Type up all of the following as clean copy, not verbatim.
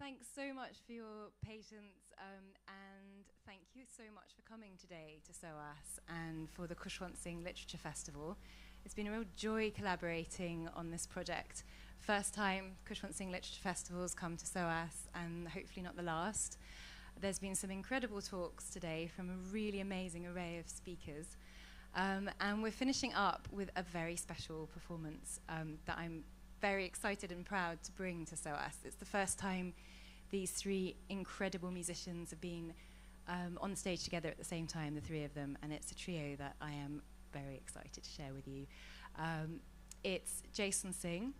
Thanks so much for your patience, and thank you so much for coming today to SOAS and for the Khushwant Singh Literature Festival. It's been a real joy collaborating on this project. First time Khushwant Singh Literature Festival's come to SOAS, and hopefully not the last. There's been some incredible talks today from a really amazing array of speakers. And we're finishing up with a very special performance that I'm very excited and proud to bring to SOAS. It's the first time these three incredible musicians have been on stage together at the same time, the three of them, and it's a trio that I am very excited to share with you. It's Jason Singh,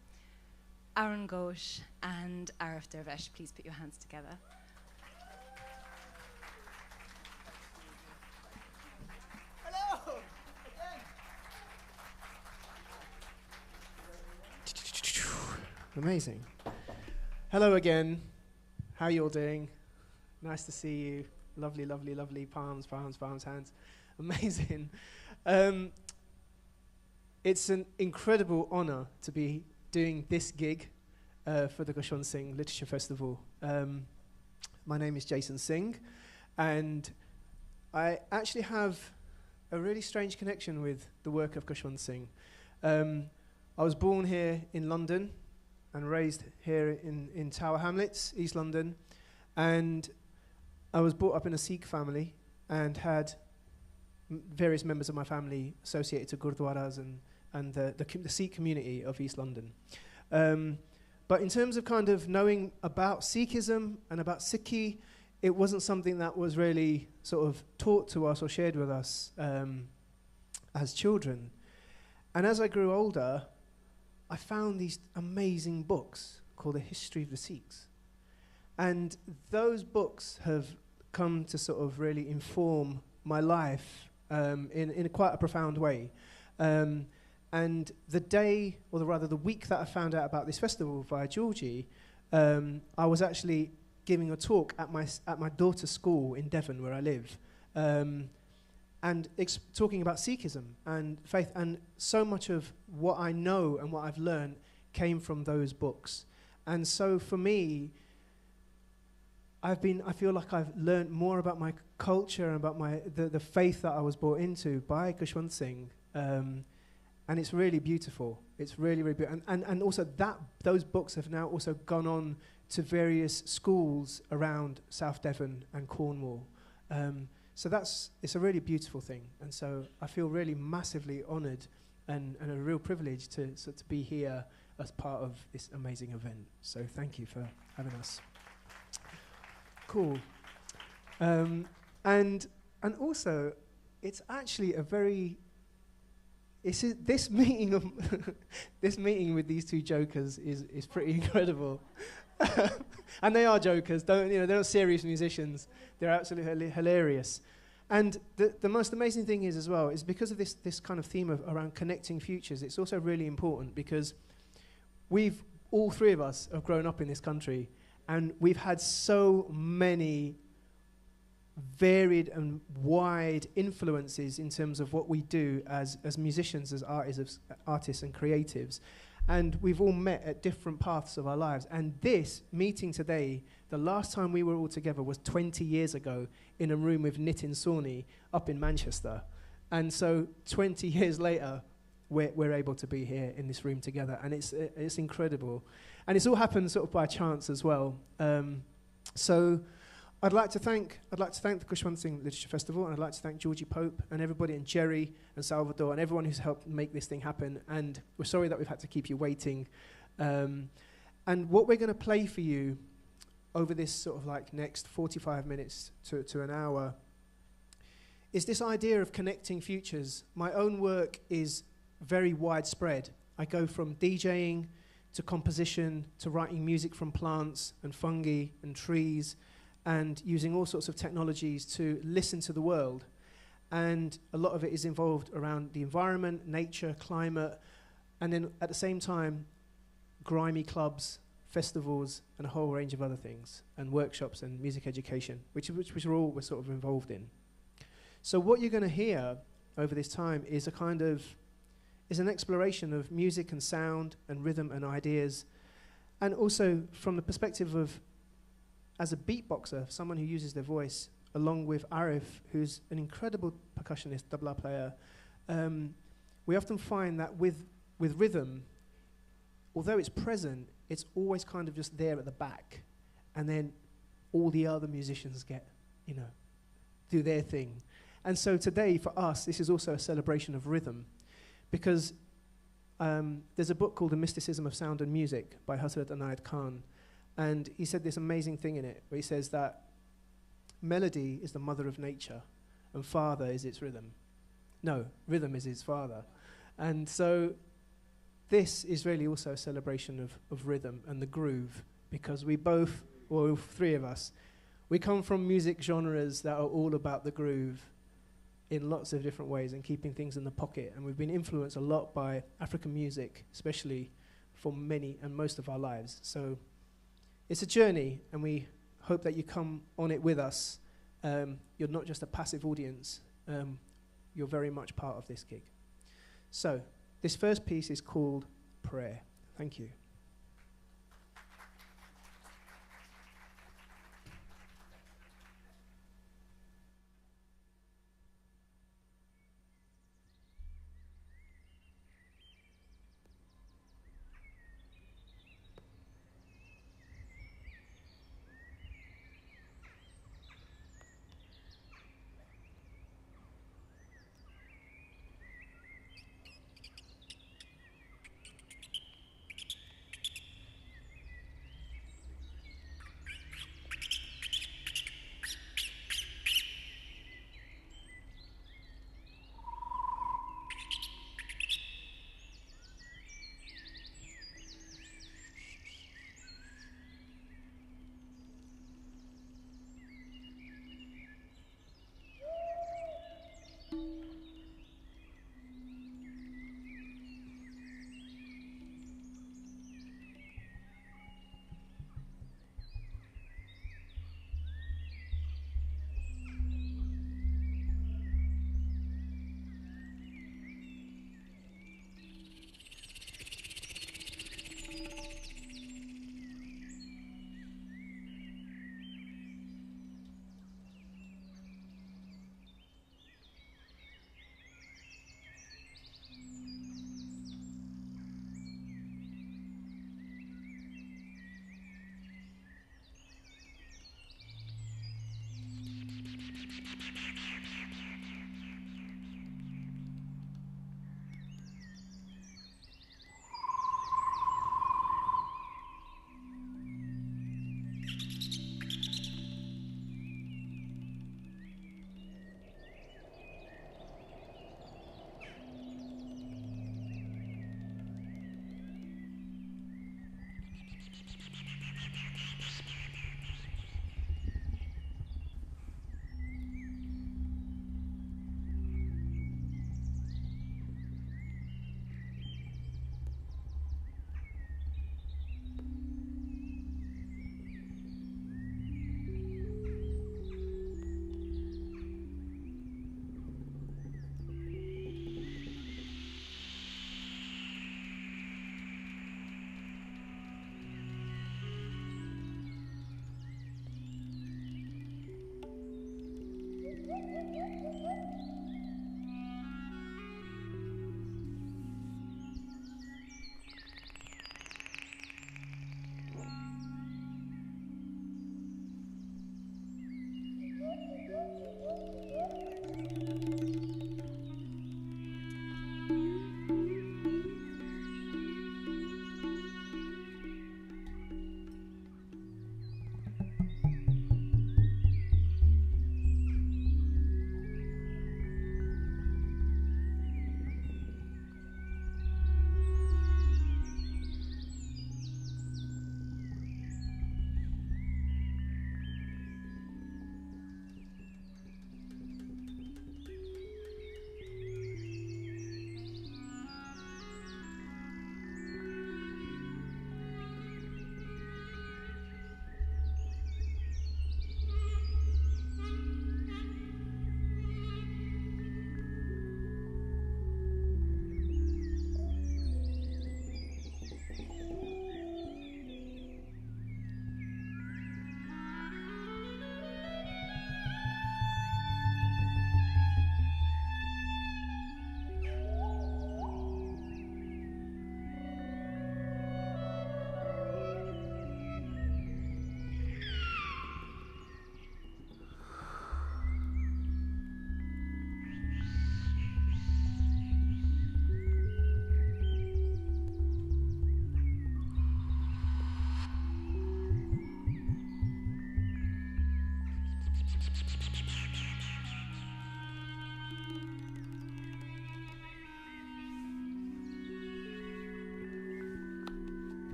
Arun Ghosh, and Aref Durvesh. Please put your hands together. Hello! Amazing. Hello again. How are you all doing? Nice to see you. Lovely, lovely, lovely. Palms, palms, palms, hands. Amazing. It's an incredible honor to be doing this gig for the Khushwant Singh Literature Festival. My name is Jason Singh, and I actually have a really strange connection with the work of Khushwant Singh. I was born here in London and raised here in Tower Hamlets, East London, and I was brought up in a Sikh family and had various members of my family associated to Gurdwaras and the Sikh community of East London. But in terms of kind of knowing about Sikhism and about Sikhi, it wasn't something that was really sort of taught to us or shared with us as children. And as I grew older, I found these amazing books called The History of the Sikhs. And those books have come to sort of really inform my life in quite a profound way. And the day, or rather the week that I found out about this festival via Georgie, I was actually giving a talk at my daughter's school in Devon, where I live, and talking about Sikhism and faith. And so much of what I know and what I've learned came from those books. And so for me, I feel like I've learned more about my culture and about the faith that I was brought into by Khushwant Singh. And it's really beautiful. It's really, really beautiful. And also those books have now also gone on to various schools around South Devon and Cornwall. So it's a really beautiful thing. And so I feel really massively honoured and a real privilege to be here as part of this amazing event. So thank you for having us. Cool. And also, it's actually this meeting with these two jokers is pretty incredible. And they are jokers, they're not serious musicians. They're absolutely hilarious. And the most amazing thing is as well, is because of this kind of theme around connecting futures, it's also really important because all three of us have grown up in this country, and we've had so many varied and wide influences in terms of what we do as musicians, as artists and creatives. And we've all met at different paths of our lives. And this meeting today, the last time we were all together was 20 years ago in a room with Nitin Sawhney up in Manchester. And so 20 years later, we're able to be here in this room together. And it's incredible. And it's all happened sort of by chance as well. So I'd like to thank the Khushwant Singh Literature Festival, and I'd like to thank Georgie Pope and everybody, and Jerry and Salvador and everyone who's helped make this thing happen. And we're sorry that we've had to keep you waiting. And what we're going to play for you over this sort of like next 45 minutes to an hour is this idea of connecting futures. My own work is very widespread. I go from DJing to composition to writing music from plants and fungi and trees, and using all sorts of technologies to listen to the world. And a lot of it is involved around the environment, nature, climate, and then at the same time, grimy clubs, festivals, and a whole range of other things, and workshops and music education, which we're sort of involved in. So what you're gonna hear over this time is an exploration of music and sound and rhythm and ideas, and also from the perspective of as a beatboxer, someone who uses their voice, along with Aref, who's an incredible percussionist, tabla player, we often find that with rhythm, although it's present, it's always kind of just there at the back. And then all the other musicians get, do their thing. And so today, for us, this is also a celebration of rhythm, because there's a book called The Mysticism of Sound and Music by Hazrat Anayat Khan, and he said this amazing thing in it, where he says that melody is the mother of nature, and father is its rhythm. No, rhythm is its father. And so this is really also a celebration of rhythm and the groove, because we both, or three of us, we come from music genres that are all about the groove in lots of different ways and keeping things in the pocket. And we've been influenced a lot by African music, especially for many and most of our lives. So it's a journey, and we hope that you come on it with us. You're not just a passive audience. You're very much part of this gig. So this first piece is called Prayer. Thank you.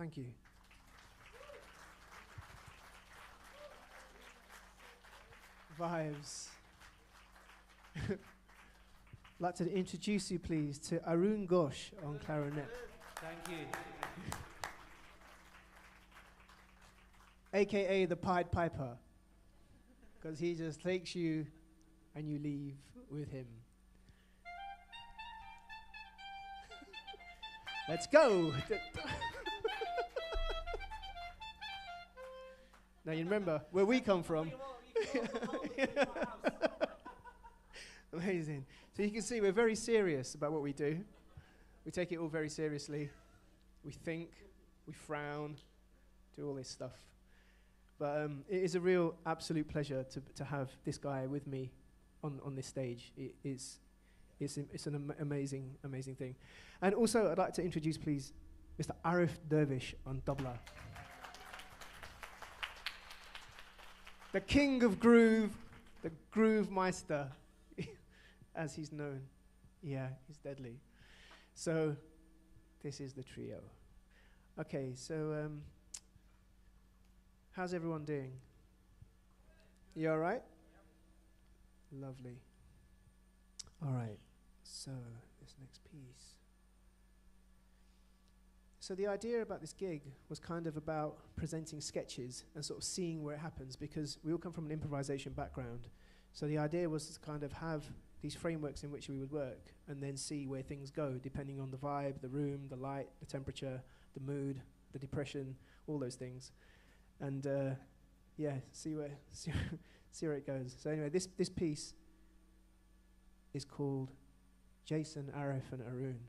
Thank you. Vibes. I'd like to introduce you, please, to Arun Ghosh on clarinet. Thank you. AKA the Pied Piper, because he just takes you and you leave with him. Let's go. Now you remember where we come from. Amazing. So you can see we're very serious about what we do. We take it all very seriously. We think, we frown, do all this stuff. But it is a real absolute pleasure to have this guy with me on this stage. It's an amazing thing. And also I'd like to introduce, please, Mr. Aref Durvesh on tabla. The king of groove, the groove meister, as he's known. Yeah, he's deadly. So this is the trio. Okay, so how's everyone doing? You all right? Yep. Lovely. All right, so this next piece. So the idea about this gig was kind of about presenting sketches and sort of seeing where it happens, because we all come from an improvisation background. So the idea was to kind of have these frameworks in which we would work and then see where things go, depending on the vibe, the room, the light, the temperature, the mood, the depression, all those things. And yeah, see where it goes. So anyway, this piece is called Jason, Aref, and Arun.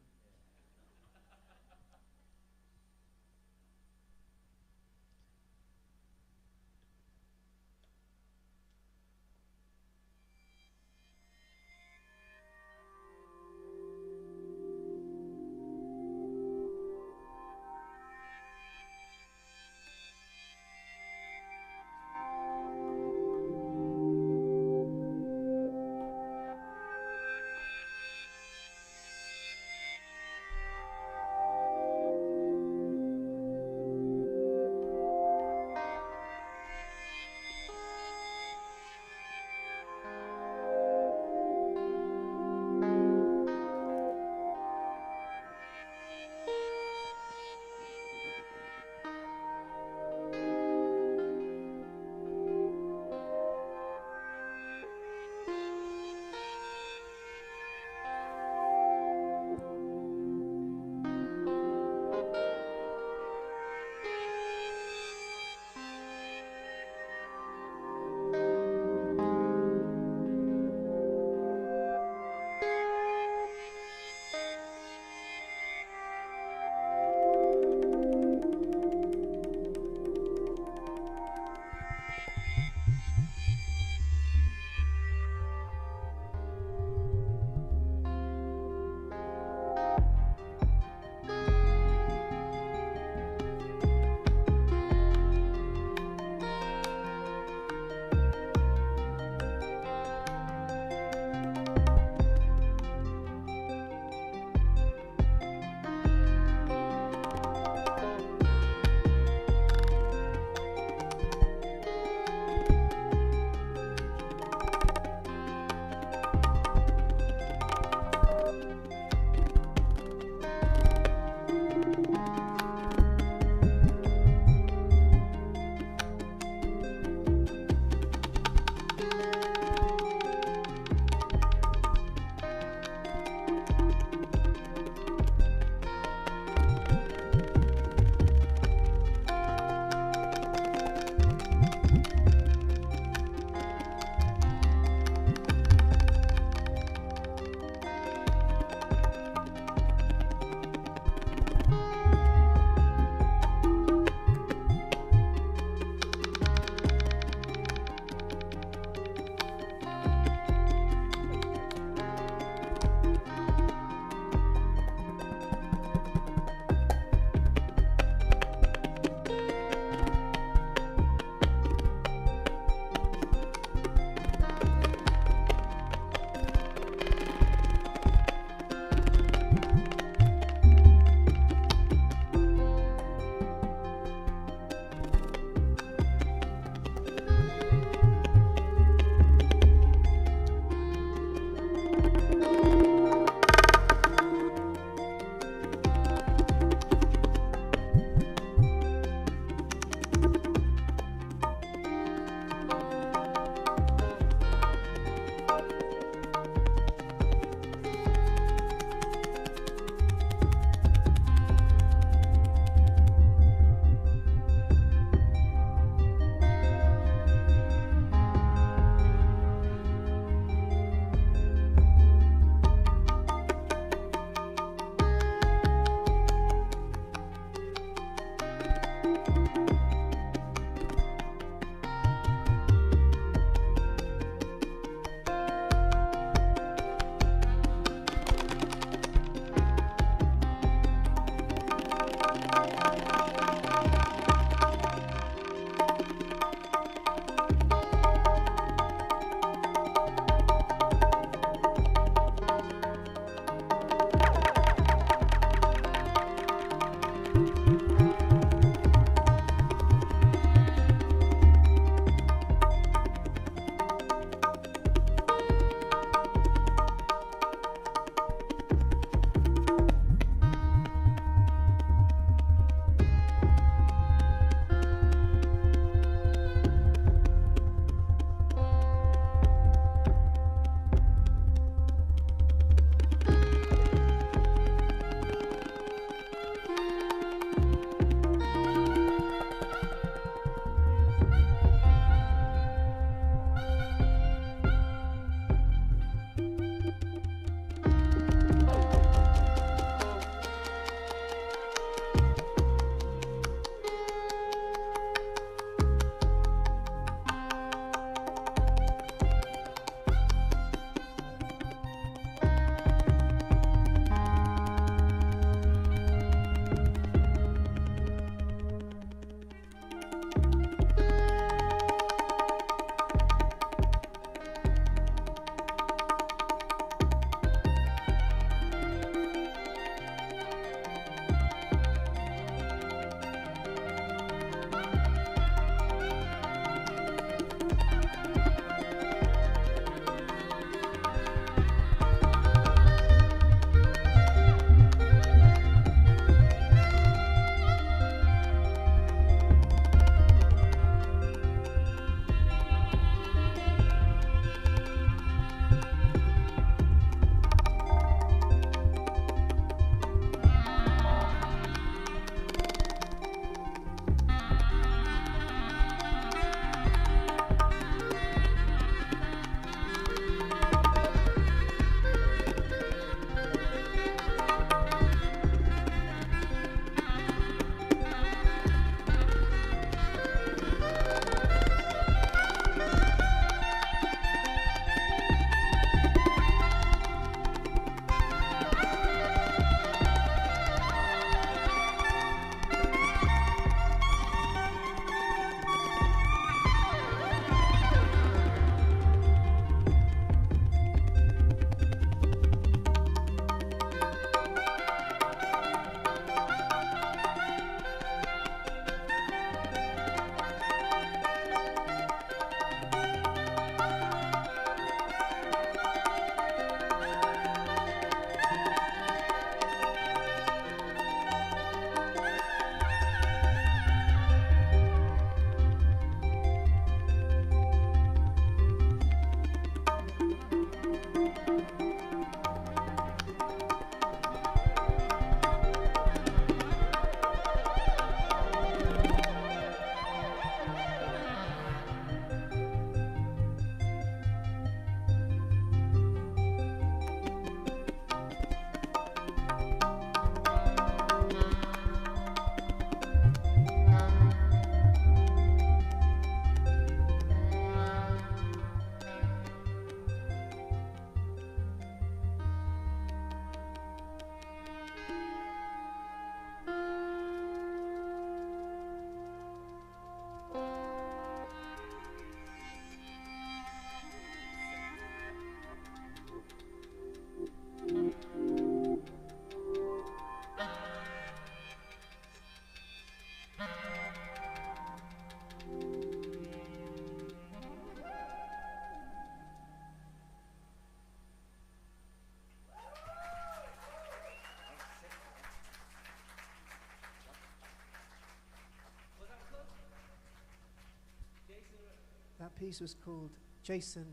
That piece was called Jason,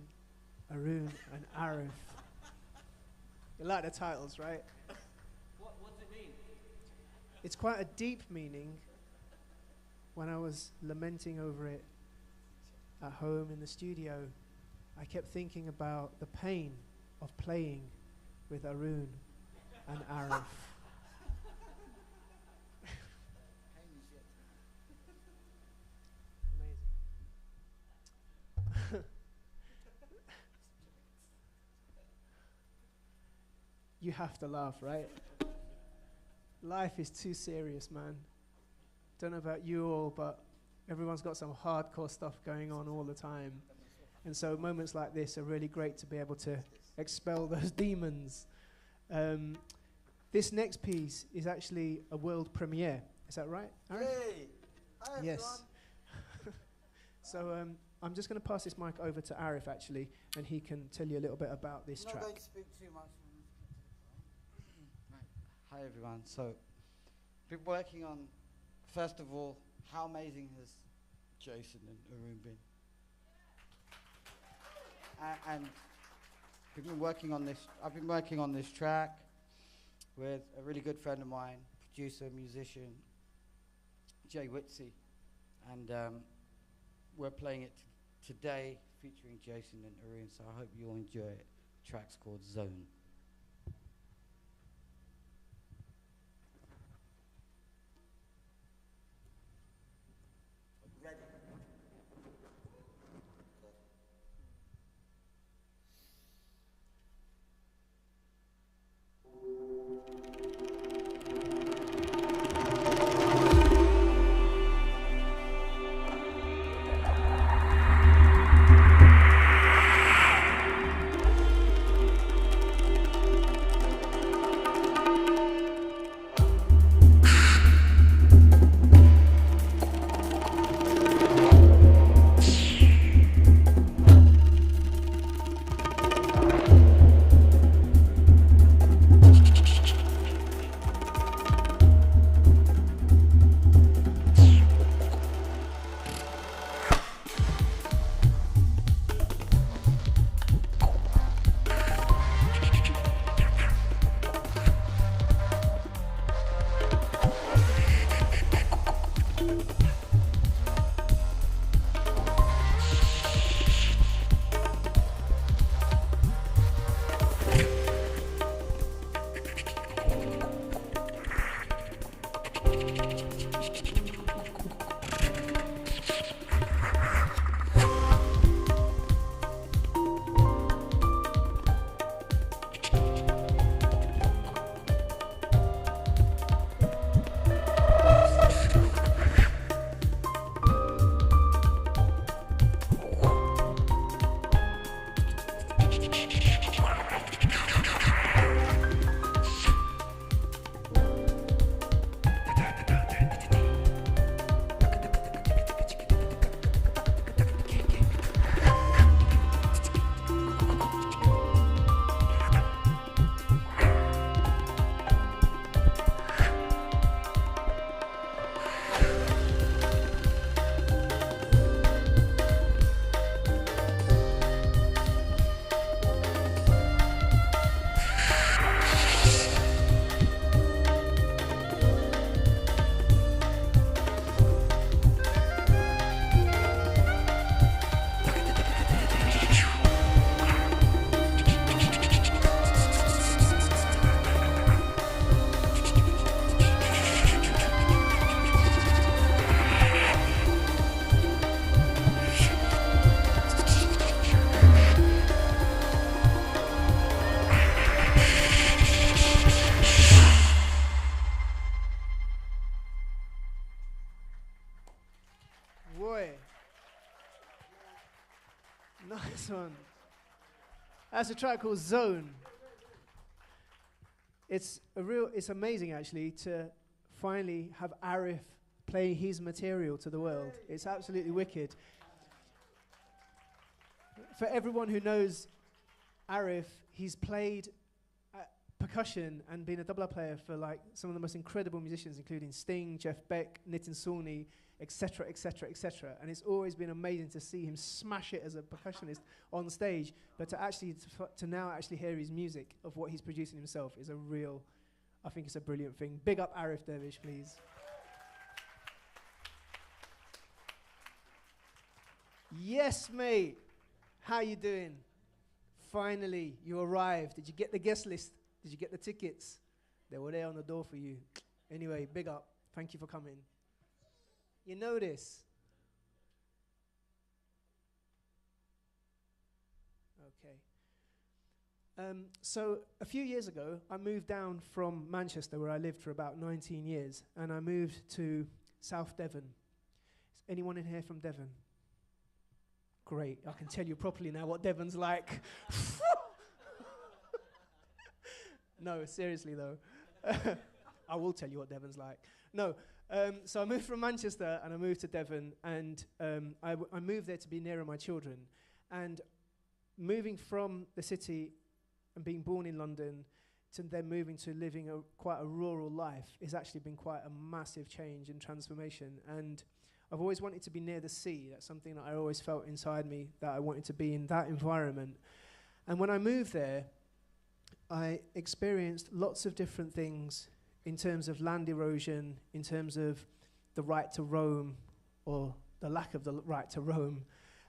Arun, and Aref. You like the titles, right? What's it mean? It's quite a deep meaning. When I was lamenting over it at home in the studio, I kept thinking about the pain of playing with Arun and Aref. Amazing. You have to laugh, right? Life is too serious, man. Don't know about you all, but everyone's got some hardcore stuff going on all the time. And so moments like this are really great to be able to expel those demons. This next piece is actually a world premiere. Is that right, Aaron? Yay! Hi, Yes. So I'm just going to pass this mic over to Aref, actually, and he can tell you a little bit about this I'm track. not going to speak too much. Right. Hi, everyone. So, been working on, first of all, how amazing has Jason and Arun been? And we've been working on this. I've been working on this track with a really good friend of mine, producer, musician, Jay Whitsey, and we're playing it today, featuring Jason and Arun. So I hope you all enjoy it. The track's called Zone. Nice one. That's a track called Zone. It's amazing actually to finally have Aref play his material to the world. It's absolutely wicked. For everyone who knows Aref, he's played percussion and been a double player for like some of the most incredible musicians, including Sting, Jeff Beck, Nitin Sawhney. etc., etc., etc. And it's always been amazing to see him smash it as a percussionist on stage, but to now actually hear his music of what he's producing himself is I think it's a brilliant thing. Big up Aref Durvesh, please. Yes, mate. How you doing? Finally, you arrived. Did you get the guest list? Did you get the tickets? They were there on the door for you. Anyway, big up. Thank you for coming. You know this. Okay. So a few years ago, I moved down from Manchester, where I lived for about 19 years, and I moved to South Devon. Is anyone in here from Devon? Great, I can tell you properly now what Devon's like. No, seriously though. I will tell you what Devon's like. No, so I moved from Manchester and I moved to Devon, and I moved there to be nearer my children. And moving from the city and being born in London to then moving to living quite a rural life has actually been quite a massive change and transformation. And I've always wanted to be near the sea. That's something that I always felt inside me, that I wanted to be in that environment. And when I moved there, I experienced lots of different things in terms of land erosion, in terms of the right to roam, or the lack of the right to roam,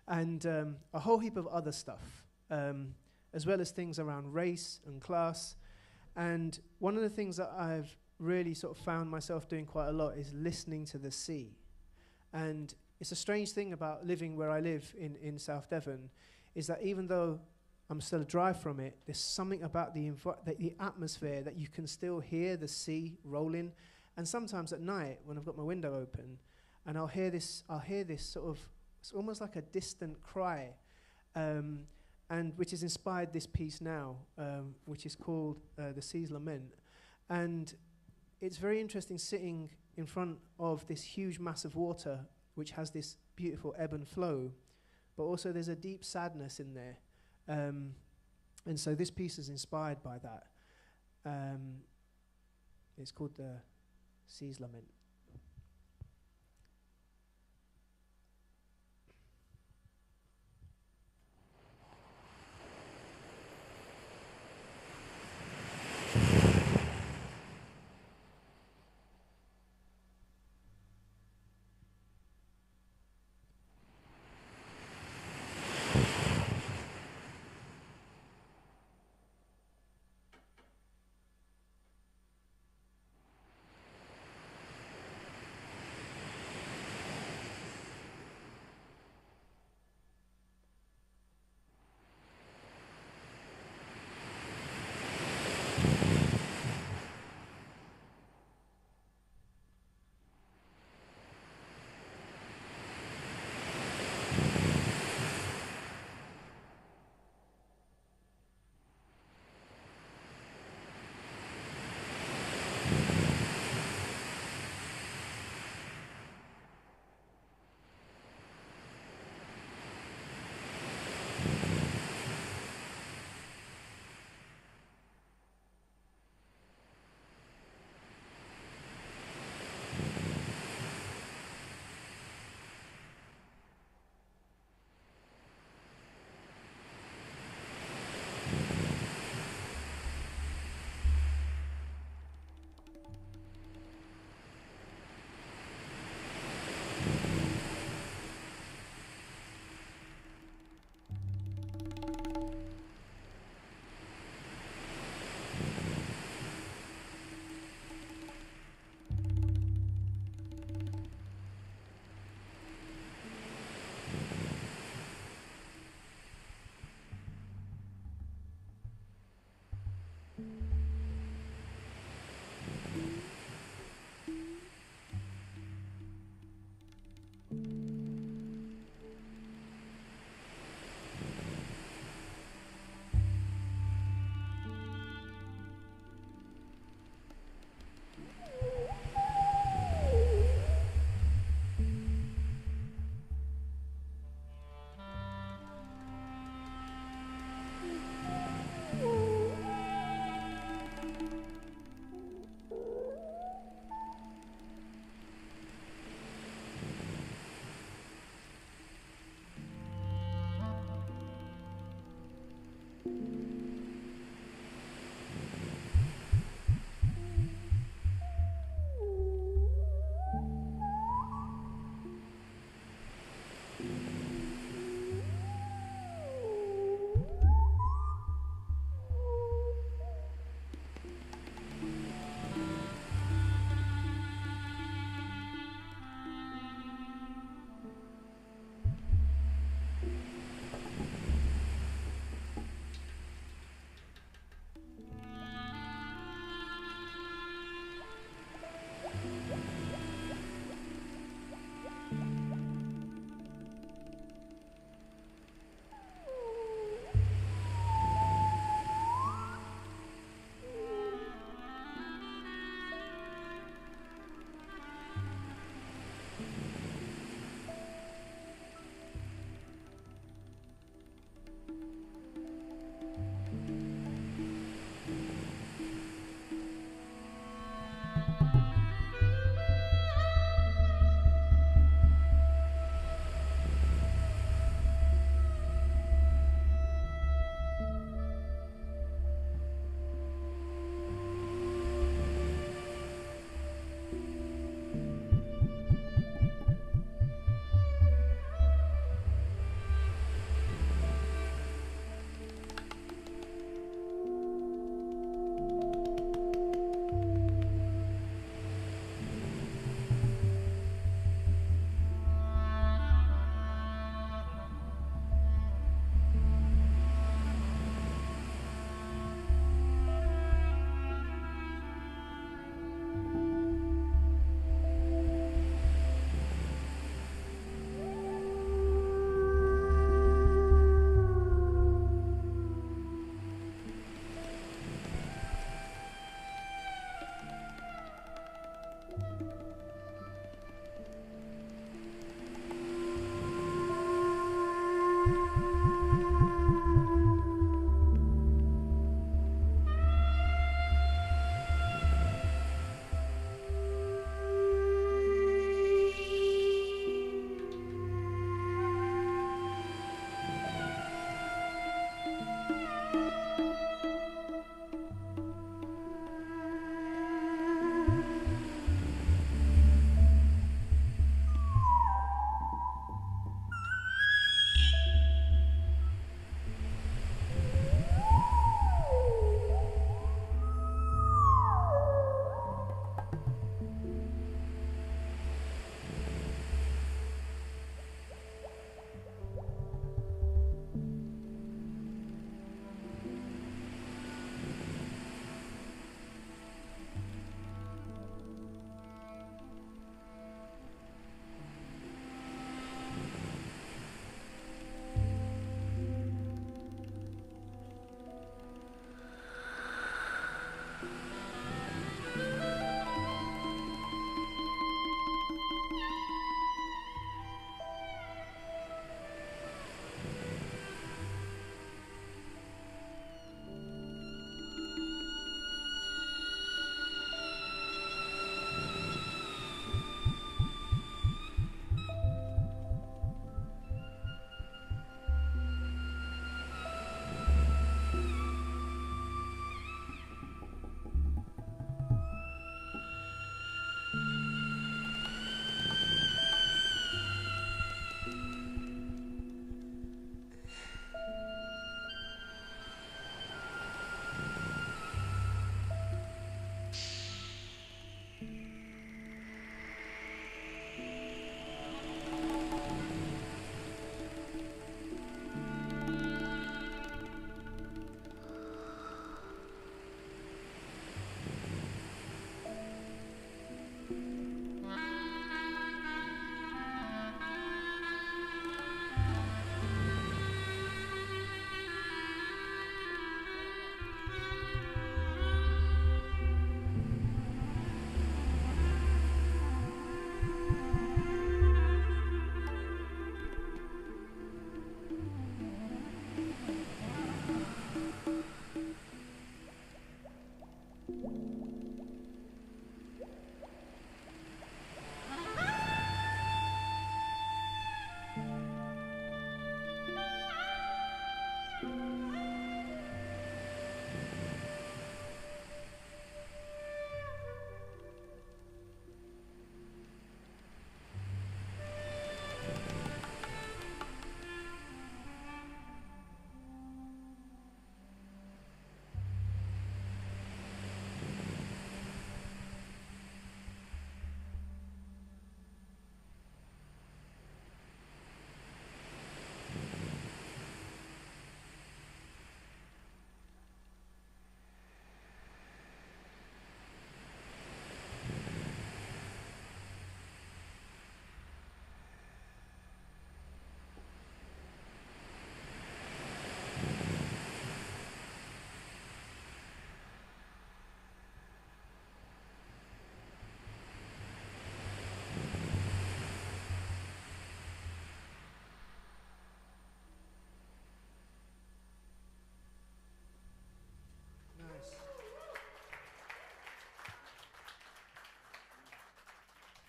and a whole heap of other stuff, as well as things around race and class. And one of the things that I've really sort of found myself doing quite a lot is listening to the sea. And it's a strange thing about living where I live in South Devon, is that even though I'm still a drive from it, there's something about the atmosphere that you can still hear the sea rolling. And sometimes at night, when I've got my window open, and I'll hear this sort of, it's almost like a distant cry, and which has inspired this piece now, which is called The Sea's Lament. And it's very interesting sitting in front of this huge mass of water, which has this beautiful ebb and flow, but also there's a deep sadness in there. And so this piece is inspired by that. It's called The Sea's Lament.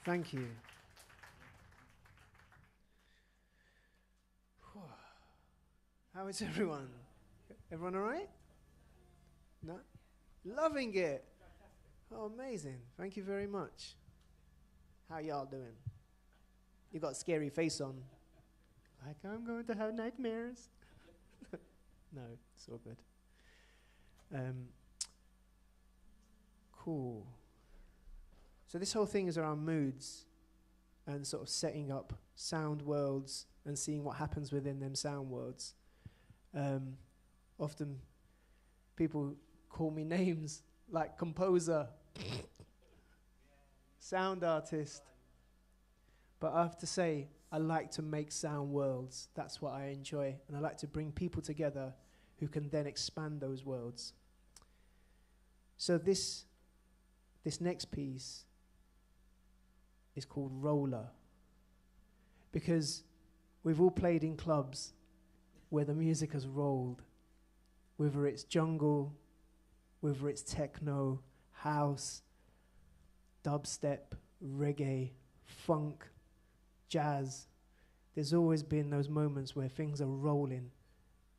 Thank you. How is everyone? Everyone all right? No? Loving it. Oh, amazing. Thank you very much. How y'all doing? You got a scary face on. Like, I'm going to have nightmares. No, it's all good. Cool. So this whole thing is around moods and sort of setting up sound worlds and seeing what happens within them sound worlds. Often people call me names like composer, sound artist. But I have to say, I like to make sound worlds. That's what I enjoy. And I like to bring people together who can then expand those worlds. So this next piece is called Roller. Because we've all played in clubs where the music has rolled. Whether it's jungle, whether it's techno, house, dubstep, reggae, funk, jazz. There's always been those moments where things are rolling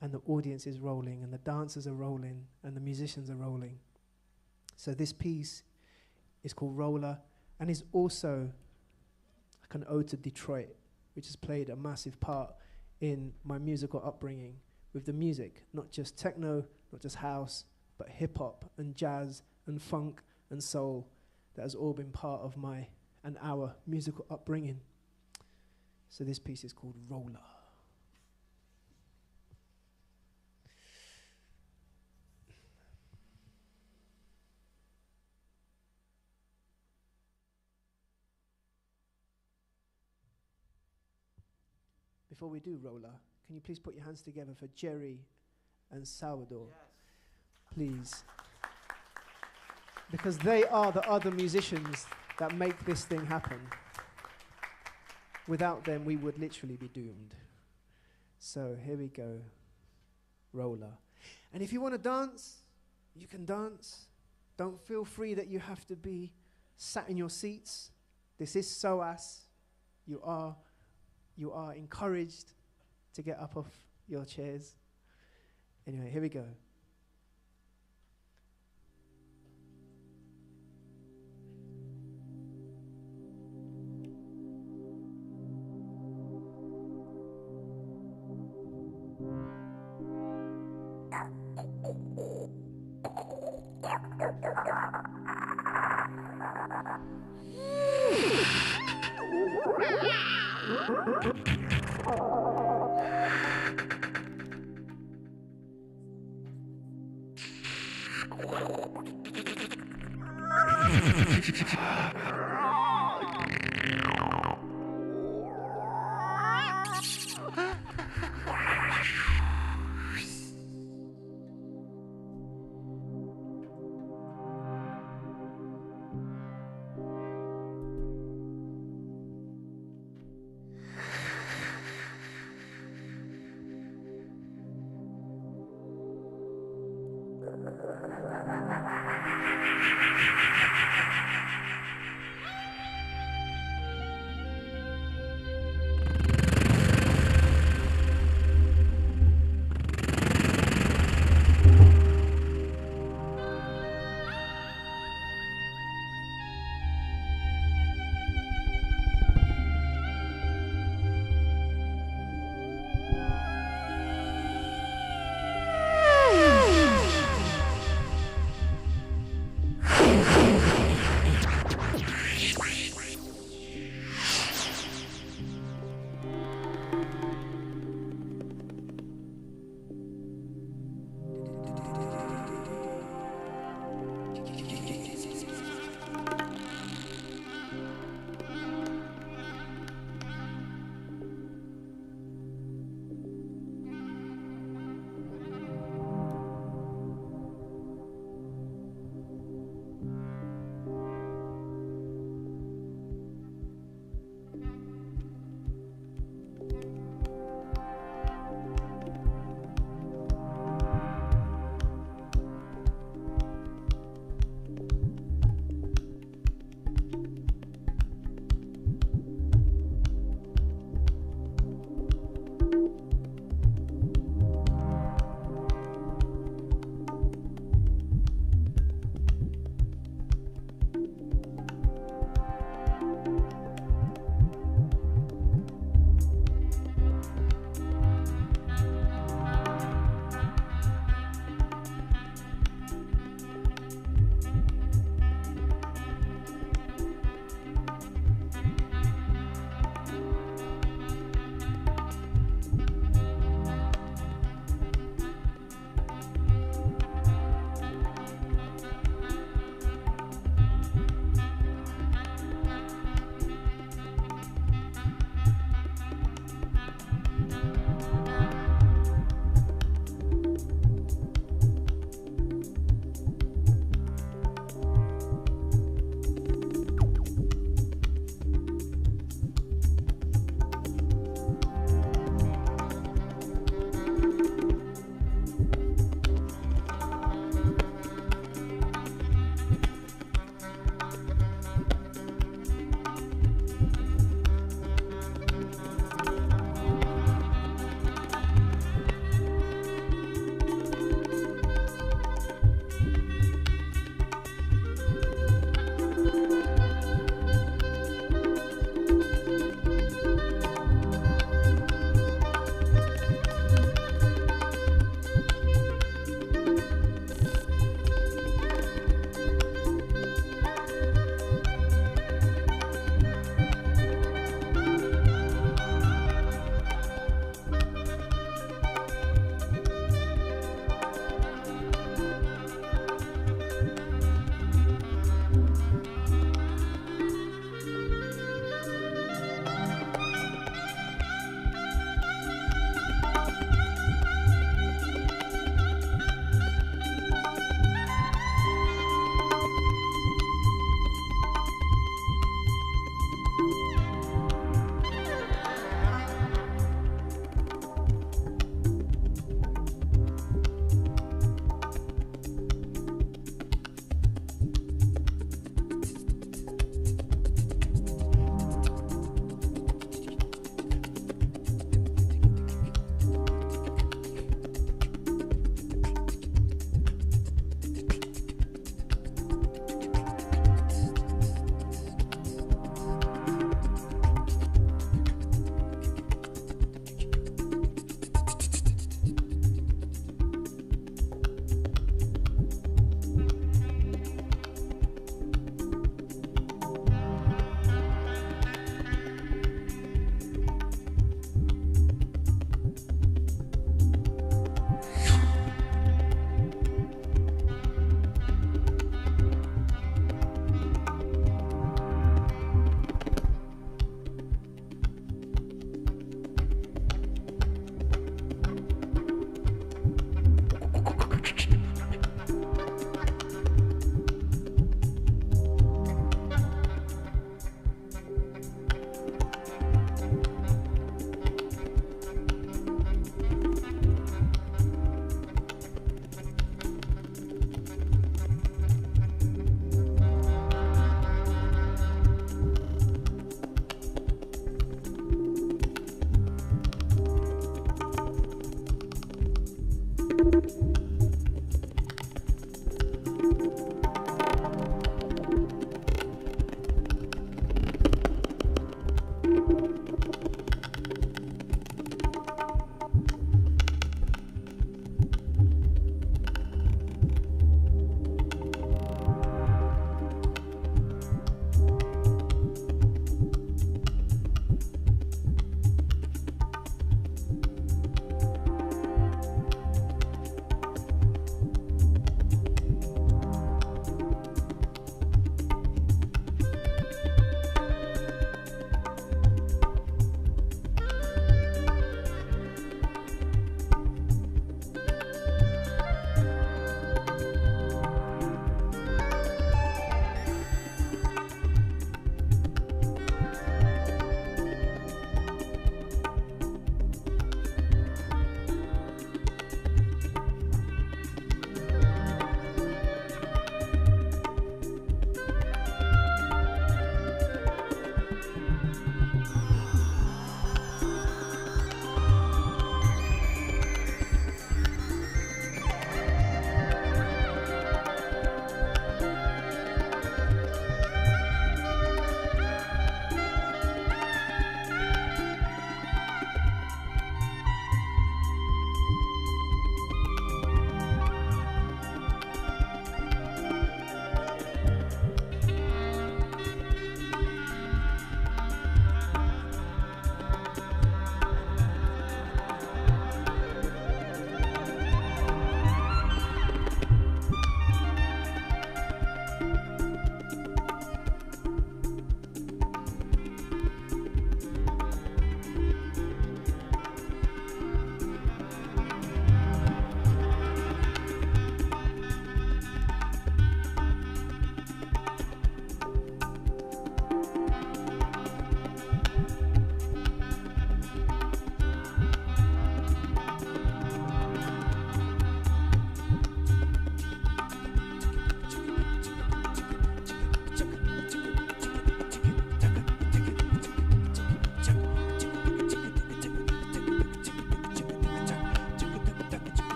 and the audience is rolling and the dancers are rolling and the musicians are rolling. So this piece is called Roller and is also like an ode to Detroit, which has played a massive part in my musical upbringing with the music, not just techno, not just house, but hip hop and jazz and funk and soul. That has all been part of my and our musical upbringing. So this piece is called Roller. Before we do Roller, can you please put your hands together for Jerry and Salvador? Yes. Please. Because they are the other musicians that make this thing happen. Without them, we would literally be doomed. So here we go. Roller. And if you want to dance, you can dance. Don't feel free that you have to be sat in your seats. This is SOAS. You are encouraged to get up off your chairs. Anyway, here we go.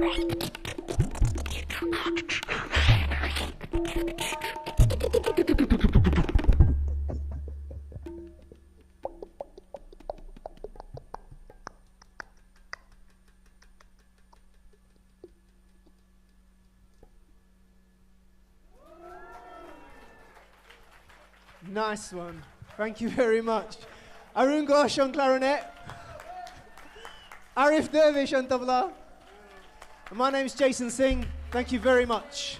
Nice one. Thank you very much. Arun Ghosh on clarinet. Aref Durvesh on tabla. And my name's Jason Singh. Thank you very much.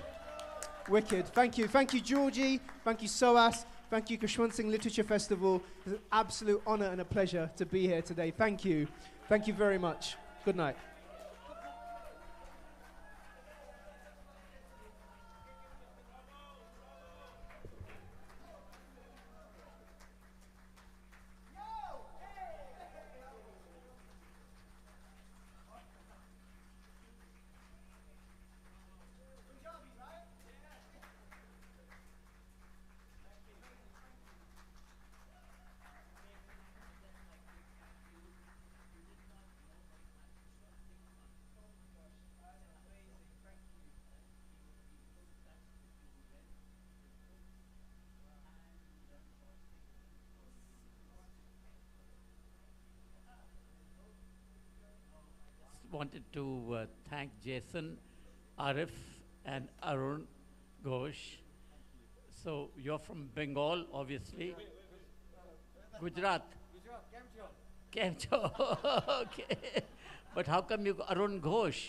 Wicked. Thank you. Thank you, Georgie. Thank you, SOAS. Thank you, Khushwant Singh Literature Festival. It's an absolute honor and a pleasure to be here today. Thank you. Thank you very much. Good night. Wanted to thank Jason, Aref, and Arun Ghosh. So you're from Bengal, obviously. Gujarat. Kemcho. Okay. But how come you Arun Ghosh?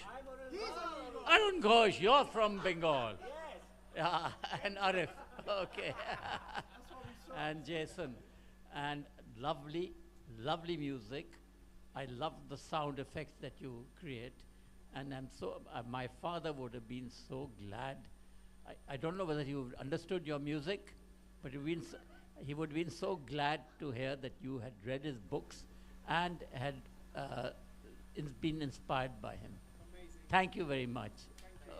Arun Ghosh, you're from Bengal. Yeah, and Aref. Okay. And Jason. And lovely, lovely music. I love the sound effects that you create, and I'm so. My father would have been so glad. I don't know whether he would understood your music, but he would have been so glad to hear that you had read his books and had been inspired by him. Amazing. Thank you very much.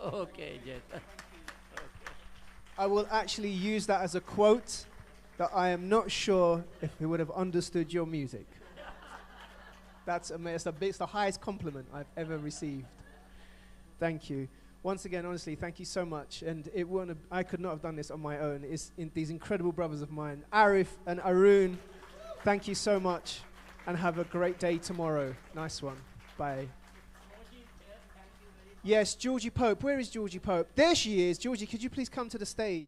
Okay, Jet. Okay. I will actually use that as a quote, that I am not sure if he would have understood your music. That's amazing. It's the highest compliment I've ever received. Thank you. Once again, honestly, thank you so much. And I could not have done this on my own. It's these incredible brothers of mine, Arif and Arun. Thank you so much, and have a great day tomorrow. Nice one. Bye. Yes, Georgie Pope. Where is Georgie Pope? There she is. Georgie, could you please come to the stage?